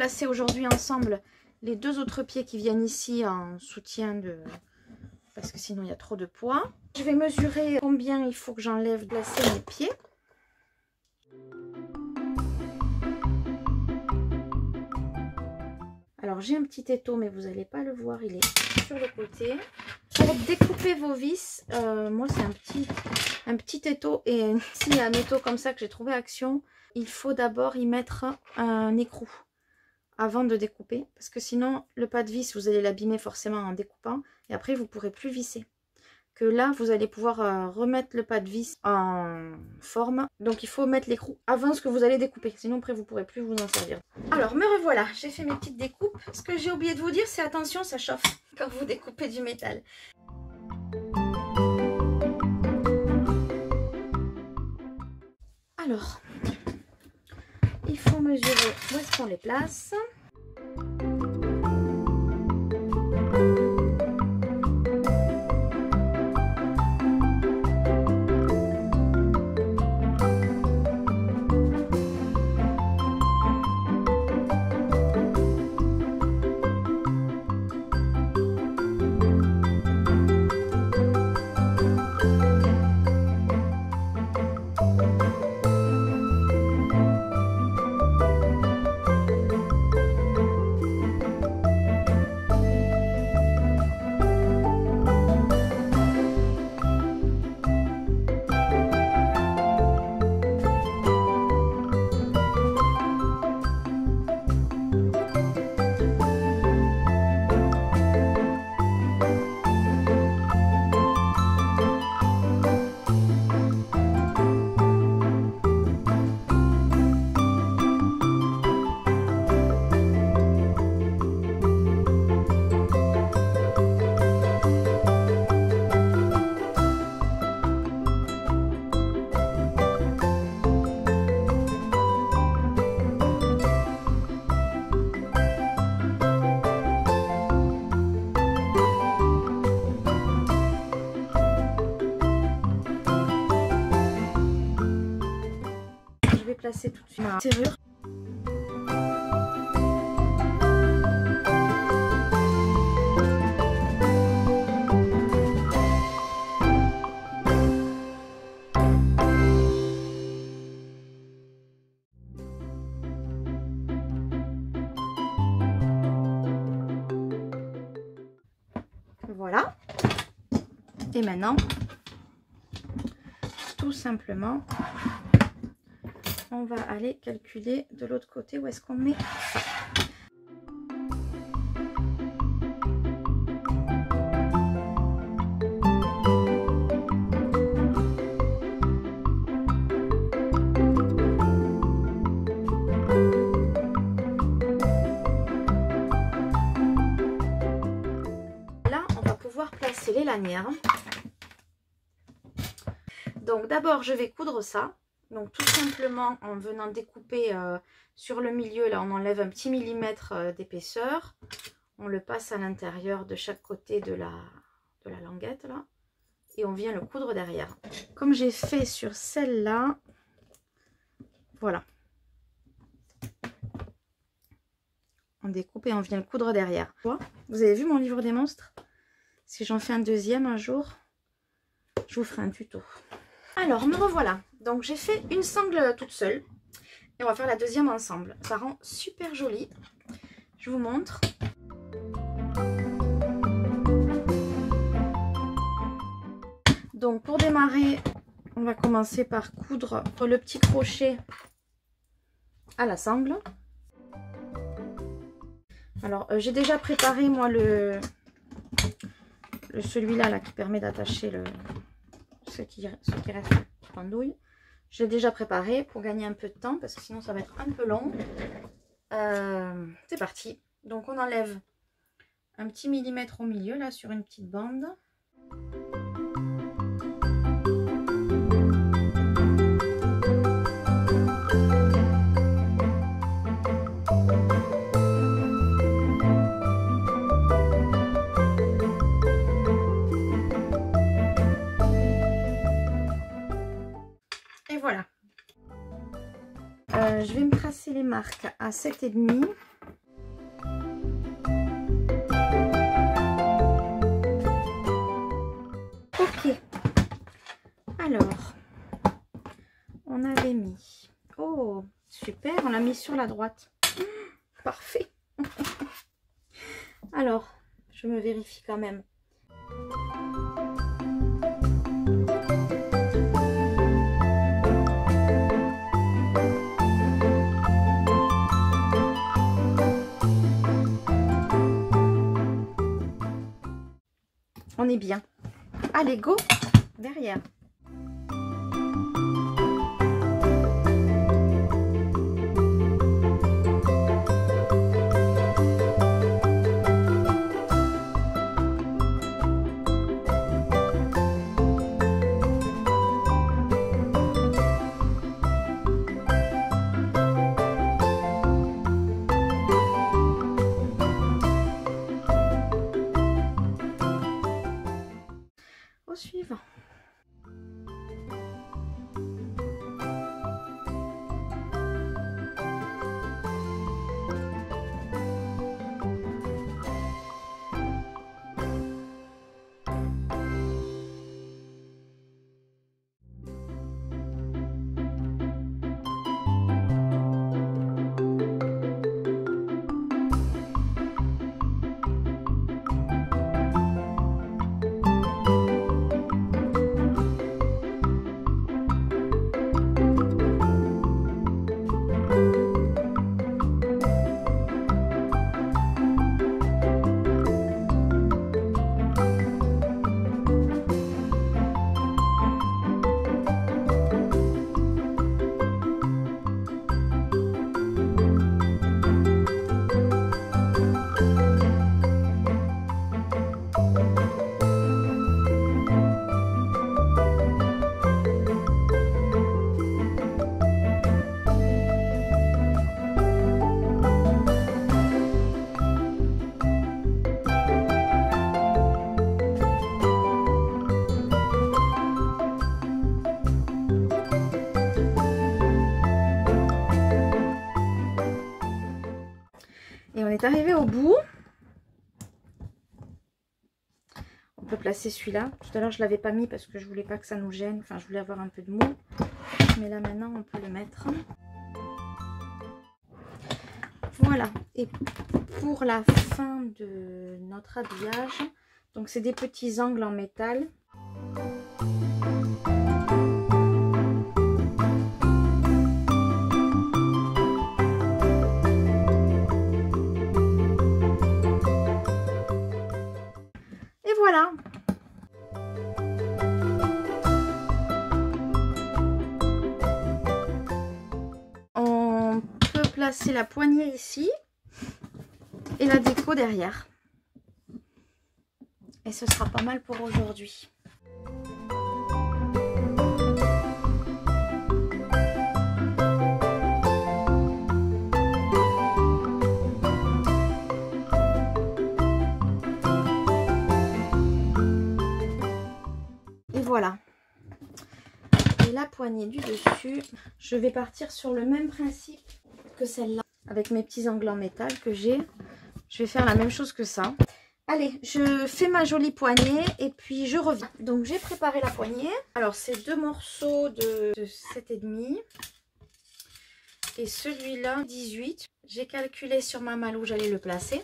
placer aujourd'hui ensemble les deux autres pieds qui viennent ici en soutien de... parce que sinon il y a trop de poids. Je vais mesurer combien il faut que j'enlève placer mes pieds. Alors j'ai un petit étau mais vous n'allez pas le voir, il est sur le côté. Pour découper vos vis, moi c'est un petit étau, et s'il y a un étau comme ça que j'ai trouvé à Action, il faut d'abord y mettre un écrou avant de découper, parce que sinon le pas de vis vous allez l'abîmer forcément en découpant et après vous ne pourrez plus visser. Que là vous allez pouvoir remettre le pas de vis en forme, donc il faut mettre l'écrou avant ce que vous allez découper, sinon après vous ne pourrez plus vous en servir. Alors me revoilà, j'ai fait mes petites découpes. Ce que j'ai oublié de vous dire, c'est attention, ça chauffe quand vous découpez du métal. Alors il faut mesurer où est-ce qu'on les place. Placer tout de suite ma serrure. Voilà. Et maintenant, tout simplement, on va aller calculer de l'autre côté où est-ce qu'on met. Là, on va pouvoir placer les lanières. Donc d'abord, je vais coudre ça. Donc tout simplement en venant découper sur le milieu, là on enlève un petit millimètre d'épaisseur. On le passe à l'intérieur de chaque côté de la languette là. Et on vient le coudre derrière. Comme j'ai fait sur celle-là, voilà. On découpe et on vient le coudre derrière. Vous avez vu mon livre des monstres? Si j'en fais un deuxième un jour, je vous ferai un tuto. Alors, me revoilà. Donc, j'ai fait une sangle toute seule. Et on va faire la deuxième ensemble. Ça rend super joli. Je vous montre. Donc, pour démarrer, on va commencer par coudre le petit crochet à la sangle. Alors, j'ai déjà préparé, moi, celui-là là, qui permet d'attacher ce qui reste pendouille. Je l'ai déjà préparé pour gagner un peu de temps parce que sinon ça va être un peu long. C'est parti. Donc on enlève un petit millimètre au milieu là sur une petite bande. Et voilà. Je vais me tracer les marques à 7,5. l'a mis sur la droite. Parfait. Alors, je me vérifie quand même. On est bien. Allez, go derrière. Au suivant. Et on est arrivé au bout. On peut placer celui-là. Tout à l'heure, je ne l'avais pas mis parce que je voulais pas que ça nous gêne. Enfin, je voulais avoir un peu de mou. Mais là, maintenant, on peut le mettre. Voilà. Et pour la fin de notre habillage, donc c'est des petits angles en métal. Voilà. On peut placer la poignée ici et la déco derrière. Et ce sera pas mal pour aujourd'hui. Voilà. Et la poignée du dessus, je vais partir sur le même principe que celle-là, avec mes petits angles en métal que j'ai. Je vais faire la même chose que ça. Allez, je fais ma jolie poignée et puis je reviens. Donc j'ai préparé la poignée. Alors c'est deux morceaux de 7,5 et celui-là 18. J'ai calculé sur ma malle où j'allais le placer.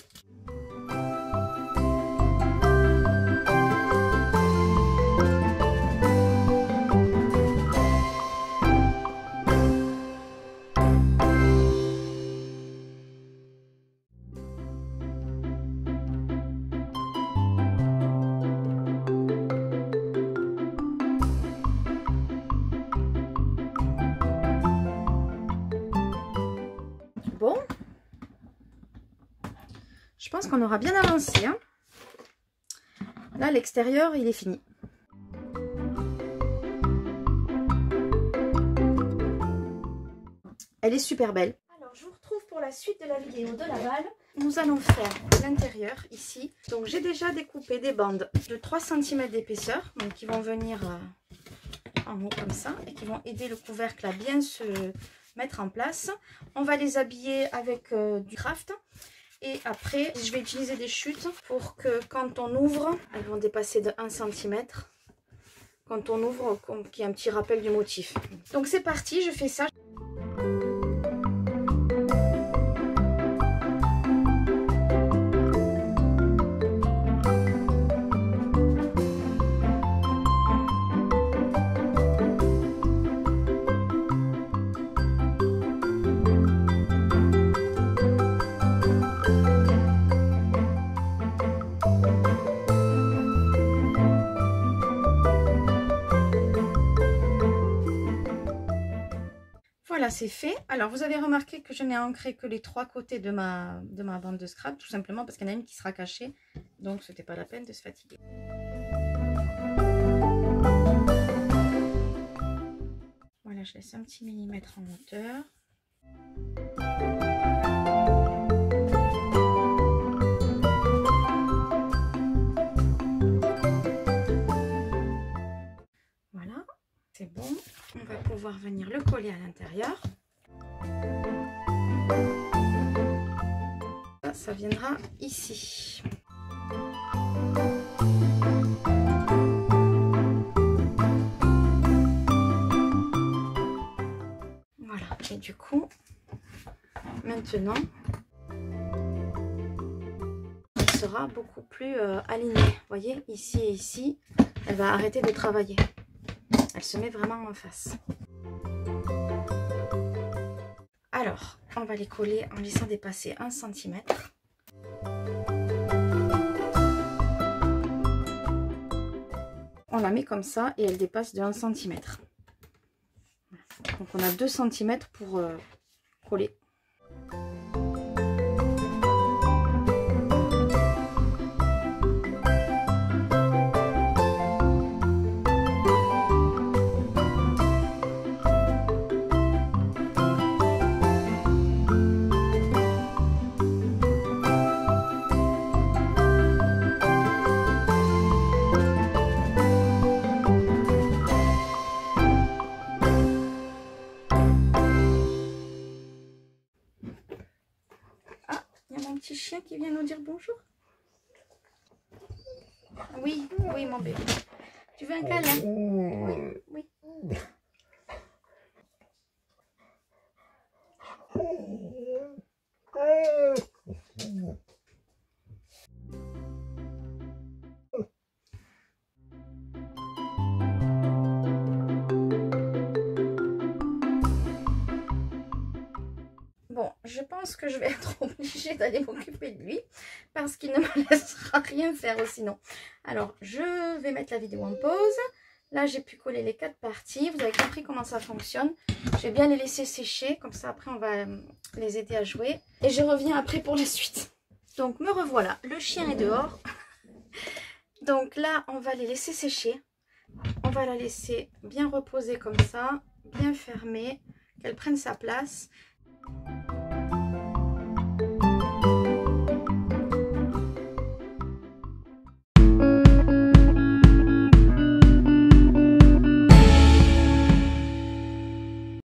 Bon, je pense qu'on aura bien avancé, hein. Là, l'extérieur, il est fini. Elle est super belle. Alors, je vous retrouve pour la suite de la vidéo de la balle. Nous allons faire l'intérieur ici. Donc, j'ai déjà découpé des bandes de 3 cm d'épaisseur, donc qui vont venir en haut comme ça et qui vont aider le couvercle à bien se mettre en place. On va les habiller avec du craft. Et après, je vais utiliser des chutes pour que quand on ouvre, elles vont dépasser de 1 cm. Quand on ouvre, qu'il y ait un petit rappel du motif. Donc c'est parti, je fais ça. voilà, c'est fait. Alors, vous avez remarqué que je n'ai ancré que les 3 côtés de ma bande de scrap, tout simplement parce qu'il y en a une qui sera cachée. Donc, ce n'était pas la peine de se fatiguer. Voilà, je laisse un petit millimètre en hauteur. Voilà, c'est bon. On va pouvoir venir le coller à l'intérieur. Ça viendra ici. Voilà, et du coup, maintenant, elle sera beaucoup plus alignée. Vous voyez, ici et ici, elle va arrêter de travailler. Elle se met vraiment en face. Alors, on va les coller en laissant dépasser 1 cm. On la met comme ça et elle dépasse de 1 cm. Donc on a 2 cm pour coller. Petit chien qui vient nous dire bonjour. Oui, oui mon bébé. Tu veux un câlin? Oui, oui. Bon, je pense que je vais être obligée d'aller m'occuper de lui parce qu'il ne me laissera rien faire sinon. Alors, je vais mettre la vidéo en pause. Là, j'ai pu coller les 4 parties. Vous avez compris comment ça fonctionne. Je vais bien les laisser sécher. Comme ça, après, on va les aider à jouer. Et je reviens après pour la suite. Donc, me revoilà. Le chien est dehors. Donc là, on va les laisser sécher. On va la laisser bien reposer comme ça, bien fermée, qu'elle prenne sa place.